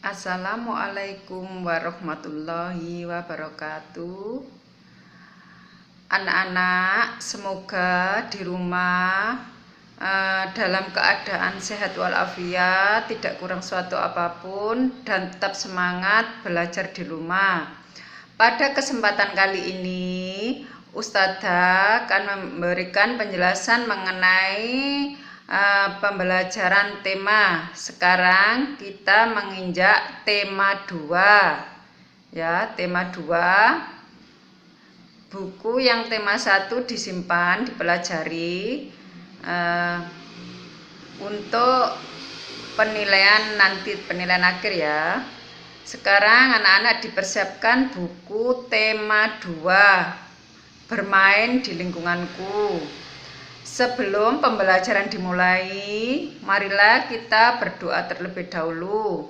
Assalamualaikum warahmatullahi wabarakatuh. Anak-anak, semoga di rumah dalam keadaan sehat walafiat, tidak kurang suatu apapun, dan tetap semangat belajar di rumah. Pada kesempatan kali ini, Ustadzah akan memberikan penjelasan mengenai pembelajaran tema. Sekarang kita menginjak tema 2. Ya, tema 2. Buku yang tema 1 disimpan, dipelajari untuk penilaian nanti, penilaian akhir ya. Sekarang anak-anak dipersiapkan buku tema 2, bermain di lingkunganku. Sebelum pembelajaran dimulai, marilah kita berdoa terlebih dahulu.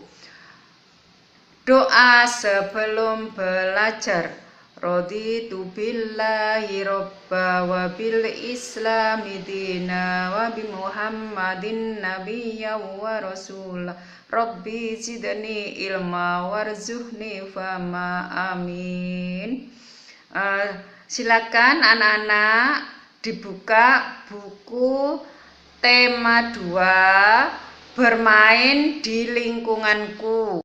Doa sebelum belajar. Raditu billahi robba wa bil islami dina wa bi muhammadin nabiyya wa rasulah. Rabbi zidni ilma warzuqni fama. Amin. Silakan anak-anak dibuka buku tema 2, bermain di lingkunganku.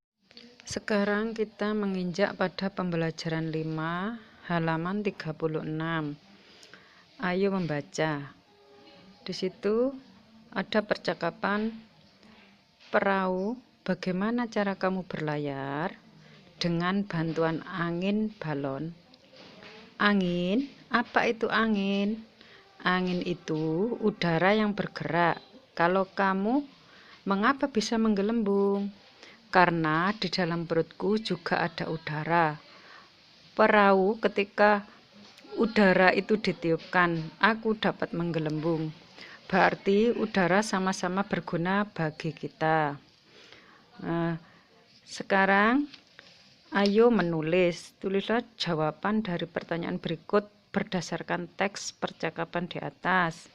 Sekarang kita menginjak pada pembelajaran 5, halaman 36. Ayo membaca. Di situ ada percakapan perahu, bagaimana cara kamu berlayar dengan bantuan angin balon. Angin, apa itu angin? Angin itu udara yang bergerak. Kalau kamu, mengapa bisa menggelembung? Karena di dalam perutku juga ada udara. Perahu, ketika udara itu ditiupkan, aku dapat menggelembung. Berarti udara sama-sama berguna bagi kita. Sekarang, ayo menulis. Tulislah jawaban dari pertanyaan berikut berdasarkan teks percakapan di atas.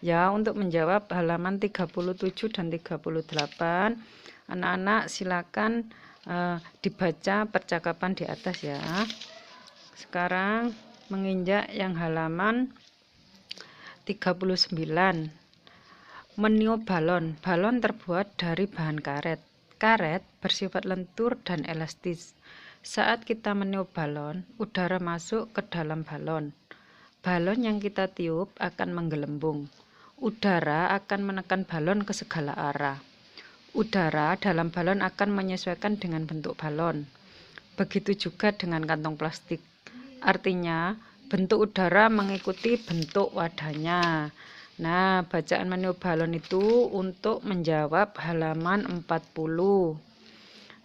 Ya, untuk menjawab halaman 37 dan 38, anak-anak silakan dibaca percakapan di atas ya. Sekarang menginjak yang halaman 39. Meniup balon. Balon terbuat dari bahan karet. Karet bersifat lentur dan elastis. Saat kita meniup balon, udara masuk ke dalam balon. Balon yang kita tiup akan menggelembung. Udara akan menekan balon ke segala arah. Udara dalam balon akan menyesuaikan dengan bentuk balon. Begitu juga dengan kantong plastik. Artinya, bentuk udara mengikuti bentuk wadahnya. Nah, bacaan meniup balon itu untuk menjawab halaman 40.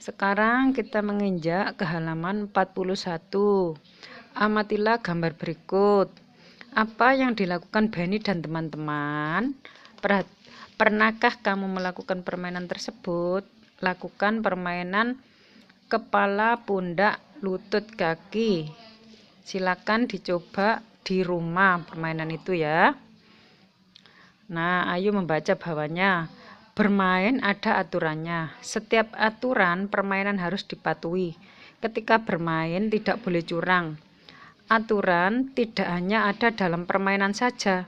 Sekarang kita menginjak ke halaman 41. Amatilah gambar berikut. Apa yang dilakukan Benny dan teman-teman? Pernahkah kamu melakukan permainan tersebut? Lakukan permainan kepala, pundak, lutut, kaki. Silakan dicoba di rumah permainan itu ya. Nah, ayo membaca bawahnya. Bermain ada aturannya. Setiap aturan permainan harus dipatuhi. Ketika bermain tidak boleh curang. Aturan tidak hanya ada dalam permainan saja.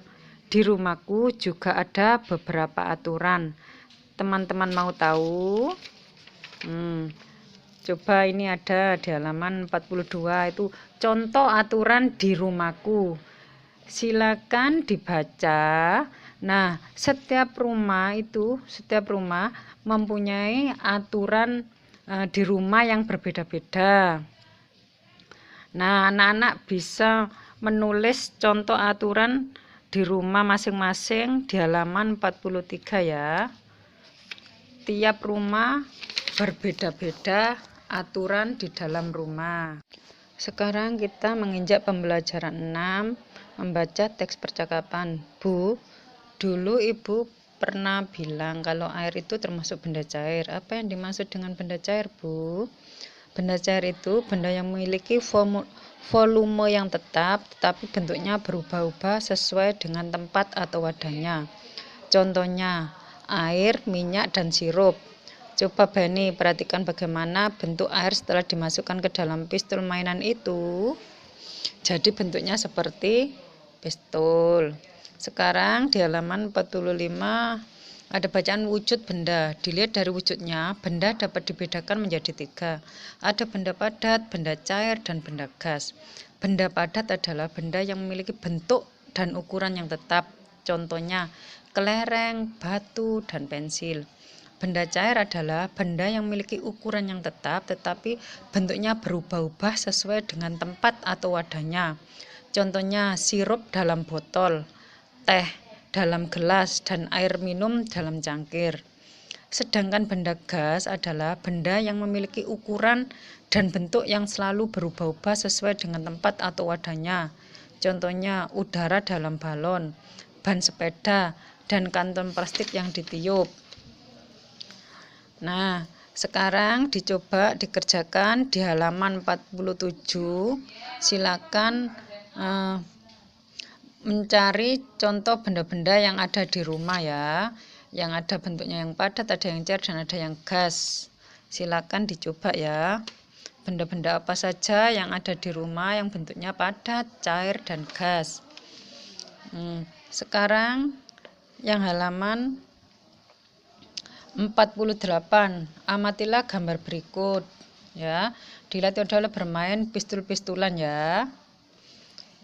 Di rumahku juga ada beberapa aturan. Teman-teman mau tahu? Coba ini ada di halaman 42, itu contoh aturan di rumahku. Silakan dibaca. Nah, setiap rumah mempunyai aturan di rumah yang berbeda-beda. Nah, anak-anak bisa menulis contoh aturan di rumah masing-masing di halaman 43 ya. Tiap rumah berbeda-beda aturan di dalam rumah. Sekarang kita menginjak pembelajaran 6, membaca teks percakapan. Bu, dulu ibu pernah bilang kalau air itu termasuk benda cair. Apa yang dimaksud dengan benda cair, Bu? Benda cair itu benda yang memiliki volume yang tetap, tetapi bentuknya berubah-ubah sesuai dengan tempat atau wadahnya. Contohnya, air, minyak, dan sirup. Coba Bani perhatikan bagaimana bentuk air setelah dimasukkan ke dalam pistol mainan itu. Jadi bentuknya seperti pistol. Sekarang di halaman 45 ada bacaan wujud benda. Dilihat dari wujudnya, benda dapat dibedakan menjadi 3. Ada benda padat, benda cair, dan benda gas. Benda padat adalah benda yang memiliki bentuk dan ukuran yang tetap. Contohnya kelereng, batu, dan pensil. Benda cair adalah benda yang memiliki ukuran yang tetap tetapi bentuknya berubah-ubah sesuai dengan tempat atau wadahnya. Contohnya sirup dalam botol, teh dalam gelas, dan air minum dalam cangkir. Sedangkan benda gas adalah benda yang memiliki ukuran dan bentuk yang selalu berubah-ubah sesuai dengan tempat atau wadahnya. Contohnya udara dalam balon, ban sepeda, dan kantong plastik yang ditiup. Nah, sekarang dicoba dikerjakan di halaman 47. Silakan mencari contoh benda-benda yang ada di rumah ya. Yang ada bentuknya yang padat, ada yang cair, dan ada yang gas. Silakan dicoba ya. Benda-benda apa saja yang ada di rumah yang bentuknya padat, cair, dan gas. Sekarang yang halaman 48. Amatilah gambar berikut ya. Dilatih adalah bermain pistol-pistolan ya.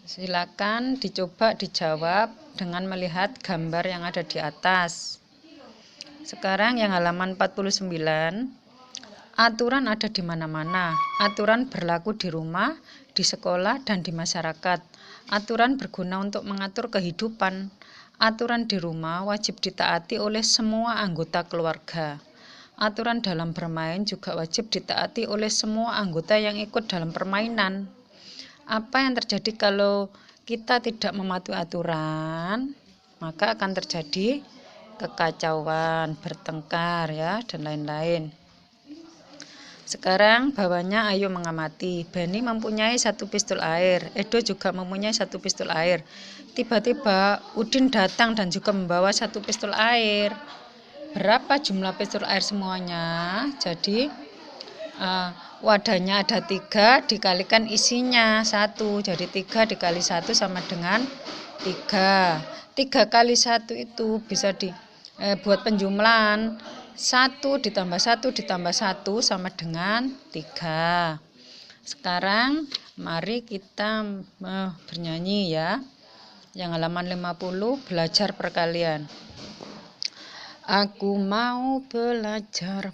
Silakan dicoba dijawab dengan melihat gambar yang ada di atas. Sekarang yang halaman 49. Aturan ada di mana-mana. Aturan berlaku di rumah, di sekolah, dan di masyarakat. Aturan berguna untuk mengatur kehidupan. Aturan di rumah wajib ditaati oleh semua anggota keluarga. Aturan dalam bermain juga wajib ditaati oleh semua anggota yang ikut dalam permainan. Apa yang terjadi kalau kita tidak mematuhi aturan? Maka akan terjadi kekacauan, bertengkar ya, dan lain-lain. Sekarang bawahnya ayo mengamati. Bani mempunyai 1 pistol air. Edo juga mempunyai 1 pistol air. Tiba-tiba Udin datang dan juga membawa 1 pistol air. Berapa jumlah pistol air semuanya? Jadi wadahnya ada 3 dikalikan isinya 1. Jadi 3 dikali 1 sama dengan 3. 3 kali 1 itu bisa buat penjumlahan. 1 ditambah 1 ditambah 1 sama dengan 3. Sekarang mari kita bernyanyi ya. Yang halaman 50 belajar perkalian. Aku mau belajar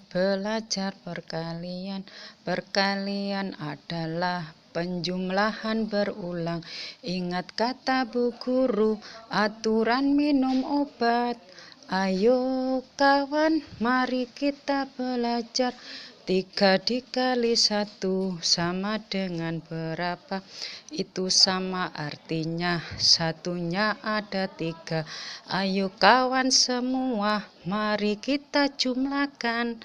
perkalian. Perkalian adalah penjumlahan berulang. Ingat kata bu guru, aturan minum obat. Ayo kawan, mari kita belajar. 3 dikali 1 sama dengan berapa? Itu sama artinya satunya ada 3. Ayo kawan semua, mari kita jumlahkan.